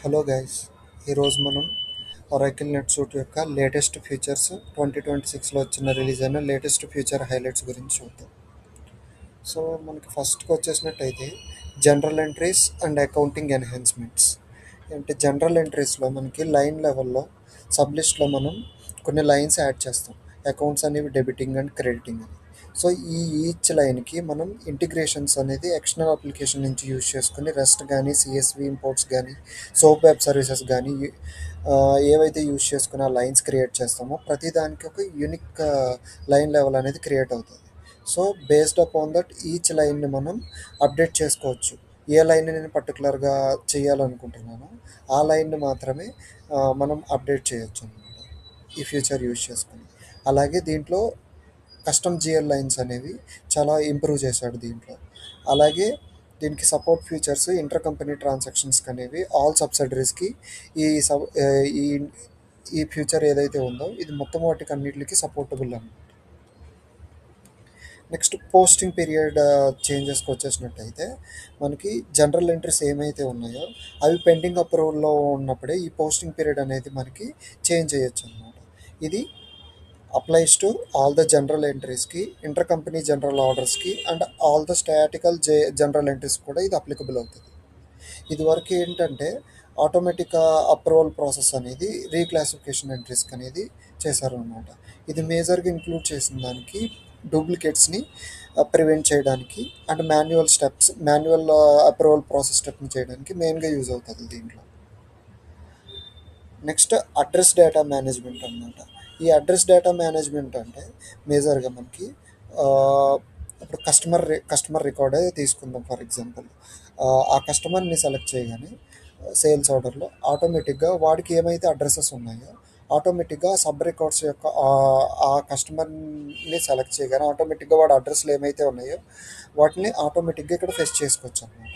Hello guys, ఈరోజు మనం Oracle NetSuite యొక్క లేటెస్ట్ ఫీచర్స్ 2026లో రిలీజ్ అయిన లేటెస్ట్ ఫ్యూచర్ హైలైట్స్ గురించి చూద్దాం. సో మనకి ఫస్ట్కి వచ్చేసినట్టయితే general entries and accounting enhancements. అంటే జనరల్ ఎంట్రీస్లో మనకి లైన్ లెవెల్లో సబ్ లిస్ట్లో మనం కొన్ని లైన్స్ యాడ్ చేస్తాం. అకౌంట్స్ అనేవి డెబిటింగ్ అండ్ క్రెడిటింగ్ అని. సో ఈచ్ లైన్కి మనం ఇంటిగ్రేషన్స్ అనేది ఎక్స్టర్నల్ అప్లికేషన్ నుంచి యూజ్ చేసుకుని రెస్ట్ కానీ సిఎస్వి ఇంపోర్ట్స్ కానీ సోప్ వెబ్ సర్వీసెస్ కానీ ఏవైతే యూజ్ చేసుకుని ఆ లైన్స్ క్రియేట్ చేస్తామో ప్రతి దానికి ఒక యూనిక్ లైన్ లెవెల్ అనేది క్రియేట్ అవుతుంది. So based upon that each లైన్ని మనం అప్డేట్ చేసుకోవచ్చు. ఏ లైన్ నేను పర్టికులర్గా చేయాలనుకుంటున్నానో ఆ లైన్ని మాత్రమే మనం అప్డేట్ చేయొచ్చు అనమాట ఈ ఫీచర్ యూజ్ చేసుకుని. అలాగే దీంట్లో కస్టమ్ జిఎల్ లైన్స్ అనేవి చాలా ఇంప్రూవ్ చేశాడు దీంట్లో. అలాగే దీనికి సపోర్ట్ ఫీచర్స్ ఇంటర్ కంపెనీ ట్రాన్సాక్షన్స్కి అనేవి ఆల్ సబ్సిడరీస్కి ఈ సబ్ ఈ ఈ ఫ్యూచర్ ఏదైతే ఉందో ఇది మొత్తం వాటికి అన్నిటికి సపోర్టబుల్ అన్నమాట. నెక్స్ట్ పోస్టింగ్ పీరియడ్ చేంజెస్కి వచ్చేసినట్టయితే మనకి జనరల్ ఎంట్రీస్ ఏమైతే ఉన్నాయో అవి పెండింగ్ అప్రూవల్లో ఉన్నప్పుడే ఈ పోస్టింగ్ పీరియడ్ అనేది మనకి చేంజ్ చేయొచ్చు అనమాట. ఇది applies to all the general ఎంట్రీస్కి, ఇంటర్ కంపెనీ జనరల్ ఆర్డర్స్కి and all the statical general entries కూడా ఇది అప్లికబుల్ అవుతుంది. ఇదివరకు ఏంటంటే ఆటోమేటిక్ అప్రూవల్ ప్రాసెస్ అనేది రీక్లాసిఫికేషన్ ఎంట్రీస్కి అనేది చేశారనమాట. ఇది మేజర్గా ఇంక్లూడ్ చేసిన దానికి డూప్లికేట్స్ని ప్రివెంట్ చేయడానికి అండ్ మాన్యువల్ అప్రూవల్ ప్రాసెస్ స్టెప్ని చేయడానికి మెయిన్గా యూజ్ అవుతుంది దీంట్లో. నెక్స్ట్ అడ్రస్ డేటా మేనేజ్మెంట్ అనమాట. ఈ అడ్రస్ డేటా మేనేజ్మెంట్ అంటే మేజర్గా మనకి ఆ, ఇప్పుడు కస్టమర్ రికార్డే తీసుకుందాం. ఫర్ ఎగ్జాంపుల్ ఆ కస్టమర్ని సెలెక్ట్ చేయగానే సేల్స్ ఆర్డర్లో ఆటోమేటిక్గా వాడికి ఏమైతే అడ్రసెస్ ఉన్నాయో ఆటోమేటిక్గా సబ్ రికార్డ్స్ యొక్క ఆ కస్టమర్ని సెలెక్ట్ చేయగానే ఆటోమేటిక్గా వాడి అడ్రస్లు ఏమైతే ఉన్నాయో వాటిని ఆటోమేటిక్గా ఇక్కడ ఫెచ్ చేసుకోవచ్చు అనమాట.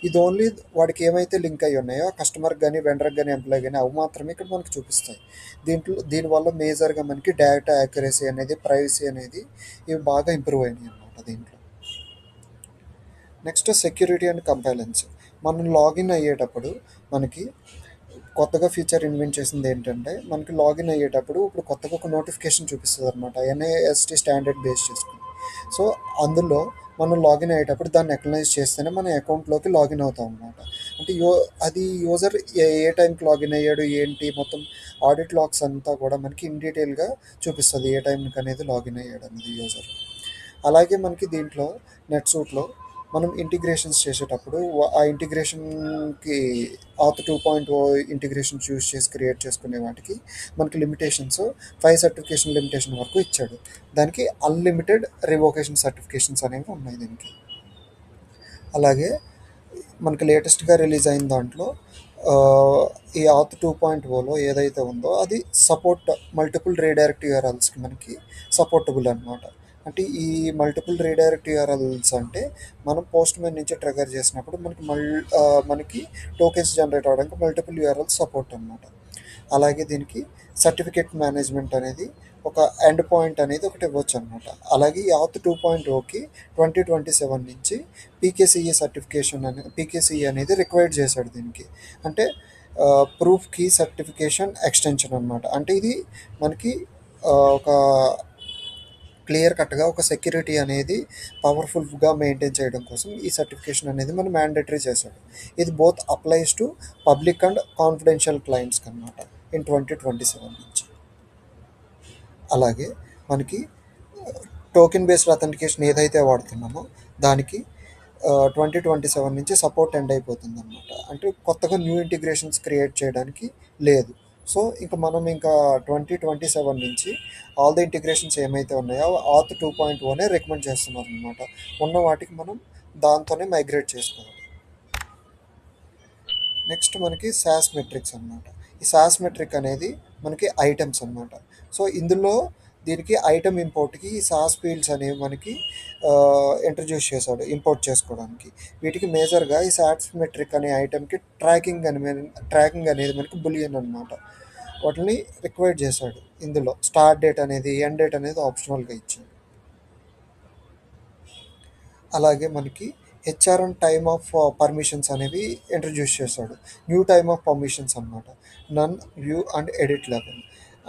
ఇది ఓన్లీ వాడికి ఏమైతే లింక్ అయ్యి ఉన్నాయో కస్టమర్కి కానీ వెండర్కి కానీ ఎంప్లాయ్ కానీ అవి మాత్రమే ఇక్కడ మనకి చూపిస్తాయి. దీనివల్ల మేజర్గా మనకి డేటా యాక్యురసీ అనేది ప్రైవసీ అనేది ఇవి బాగా ఇంప్రూవ్ అయినాయి అనమాట దీంట్లో. Next security and compliance. మనం లాగిన్ అయ్యేటప్పుడు మనకి కొత్తగా ఫీచర్ ఇన్వెంట్ చేసింది ఏంటంటే మనకి లాగిన్ అయ్యేటప్పుడు ఇప్పుడు కొత్తగా ఒక నోటిఫికేషన్ చూపిస్తుంది అనమాట ఎన్ఏఎస్టీ స్టాండర్డ్ బేస్ చేసుకుని. సో అందులో మనం లాగిన్ అయ్యేటప్పుడు దాన్ని ఎక్నలైజ్ చేస్తేనే మన అకౌంట్లోకి లాగిన్ అవుతాం అనమాట. అంటే అది యూజర్ ఏ టైంకి లాగిన్ అయ్యాడు ఏంటి మొత్తం ఆడిట్ లాగ్స్ అంతా కూడా మనకి ఇన్ డీటెయిల్గా చూపిస్తుంది ఏ టైంకి అనేది లాగిన్ అయ్యాడు అనేది యూజర్. అలాగే మనకి దీంట్లో నెట్ సూట్లో మనం ఇంటిగ్రేషన్స్ చేసేటప్పుడు ఆ ఇంటిగ్రేషన్కి ఆత్ 2.0 ఇంటిగ్రేషన్స్ యూజ్ చేసి క్రియేట్ చేసుకునే వాటికి మనకి లిమిటేషన్స్ 5 సర్టిఫికేషన్ లిమిటేషన్ వరకు ఇచ్చాడు. దానికి అన్లిమిటెడ్ రివోకేషన్ సర్టిఫికేషన్స్ అనేవి ఉన్నాయి దీనికి. అలాగే మనకి లేటెస్ట్గా రిలీజ్ అయిన దాంట్లో ఈ ఆత్ 2.0లో ఏదైతే ఉందో అది సపోర్ట్ మల్టిపుల్ రీడైరెక్ట్ యూఆర్ఎల్స్కి మనకి సపోర్టబుల్ అనమాట. అంటే ఈ మల్టిపుల్ రీడైరెక్ట్ యూఆర్ఎల్స్ అంటే మనం పోస్ట్ మ్యాన్ నుంచి ట్రిగర్ చేసినప్పుడు మనకి టోకెన్స్ జనరేట్ అవ్వడానికి మల్టిపుల్ యూఆర్ఎల్స్ సపోర్ట్ అనమాట. అలాగే దీనికి సర్టిఫికేట్ మేనేజ్మెంట్ అనేది ఒక ఎండ్ పాయింట్ అనేది ఒకటి ఇవ్వచ్చు అనమాట. అలాగే ఈ ఆత్ 2.0కి 2027 నుంచి పీకేసీఈ అనేది రిక్వైర్డ్ చేశాడు దీనికి. అంటే ప్రూఫ్ కీ సర్టిఫికేషన్ ఎక్స్టెన్షన్ అనమాట. అంటే ఇది మనకి ఒక క్లియర్ కట్గా ఒక సెక్యూరిటీ అనేది పవర్ఫుల్గా మెయింటైన్ చేయడం కోసం ఈ సర్టిఫికేషన్ అనేది మనం మ్యాండేటరీ చేశాడు. ఇది both applies to public and confidential క్లయింట్స్కి అనమాట ఇన్ 2027 నుంచి. అలాగే మనకి టోకెన్ బేస్డ్ అథెంటికేషన్ ఏదైతే వాడుతున్నామో దానికి 2027 నుంచి సపోర్ట్ ఎండ్ అయిపోతుంది అనమాట. అంటే కొత్తగా న్యూ ఇంటిగ్రేషన్స్ క్రియేట్ చేయడానికి లేదు. సో మనం ఇంకా 2027 నుంచి ఆల్ ద ఇంటిగ్రేషన్స్ ఏమైతే ఉన్నాయో ఆత్ 2.0నే రికమెండ్ చేస్తున్నారు అనమాట. ఉన్న వాటికి మనం దాంతోనే మైగ్రేట్ చేసుకోవాలి. నెక్స్ట్ మనకి సాస్ మెట్రిక్స్ అనమాట. ఈ సాస్ మెట్రిక్ అనేది మనకి ఐటమ్స్ అనమాట. సో ఇందులో దీనికి ఐటమ్ ఇంపోర్ట్కి ఈ సాస్ ఫీల్డ్స్ అనేవి మనకి ఇంట్రడ్యూస్ చేశాడు ఇంపోర్ట్ చేసుకోవడానికి. వీటికి మేజర్గా ఈ సాస్ మెట్రిక్ అనే ఐటమ్కి ట్రాకింగ్ అనేది మనకి బులియన్ అనమాట. వాటిని రిక్వైర్ చేశాడు. ఇందులో స్టార్ట్ డేట్ అనేది ఎండ్ డేట్ అనేది ఆప్షనల్గా ఇచ్చాడు. అలాగే మనకి HR and time of permissions అనేవి ఇంట్రడ్యూస్ చేశాడు. న్యూ టైమ్ ఆఫ్ పర్మిషన్స్ అనమాట. నన్, వ్యూ అండ్ ఎడిట్ లెవెల్.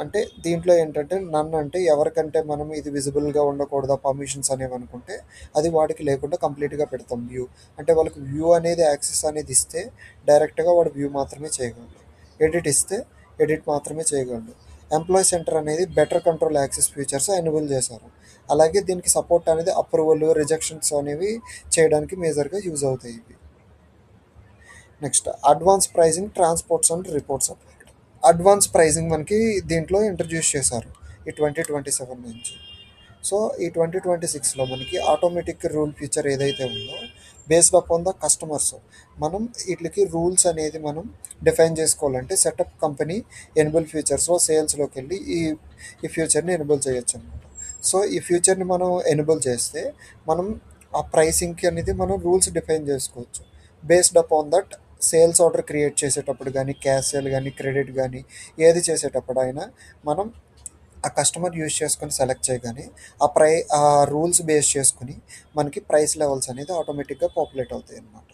అంటే దీంట్లో ఏంటంటే నన్ అంటే ఎవరికంటే మనం ఇది విజిబుల్గా ఉండకూడదా పర్మిషన్స్ అనేవి అనుకుంటే అది వాడికి లేకుండా కంప్లీట్గా పెడతాం వ్యూ. అంటే వాళ్ళకి వ్యూ అనేది యాక్సెస్ అనేది ఇస్తే డైరెక్ట్గా వాడు వ్యూ మాత్రమే చేయగలడు. ఎడిట్ ఇస్తే ఎడిట్ మాత్రమే చేయగలడు. ఎంప్లాయీ సెంటర్ అనేది better control access features enable చేశారు. అలాగే దీనికి సపోర్ట్ అనేది అప్రూవల్ రిజెక్షన్స్ అనేవి చేయడానికి మేజర్గా యూజ్ అవుతాయి ఇవి. Next advance pricing transports and reports update. Advance pricing మనకి దీంట్లో ఇంట్రడ్యూస్ చేశారు ఈ 2027 నుంచి. సో ఈ 2026లో మనకి ఆటోమేటిక్ రూల్ ఫీచర్ ఏదైతే ఉందో బేస్డ్ అపాన్ ద కస్టమర్స్ మనం వీటికి రూల్స్ అనేది మనం డిఫైన్ చేసుకోవాలంటే సెటప్ కంపెనీ ఎనబుల్ ఫీచర్స్లో సేల్స్లోకి వెళ్ళి ఈ ఫ్యూచర్ని ఎనబుల్ చేయొచ్చు అనమాట. సో ఈ ఫ్యూచర్ని మనం ఎనబుల్ చేస్తే మనం ఆ ప్రైసింగ్కి అనేది మనం రూల్స్ డిఫైన్ చేసుకోవచ్చు. Based upon that sales order create చేసేటప్పుడు కానీ క్యాష్ సేల్ కానీ క్రెడిట్ కానీ ఏది చేసేటప్పుడు అయినా మనం ఆ కస్టమర్ యూజ్ చేసుకొని సెలెక్ట్ చేయగానే ఆ రూల్స్ బేస్ చేసుకుని మనకి ప్రైస్ లెవెల్స్ అనేది ఆటోమేటిక్గా పాపులేట్ అవుతాయి అన్నమాట.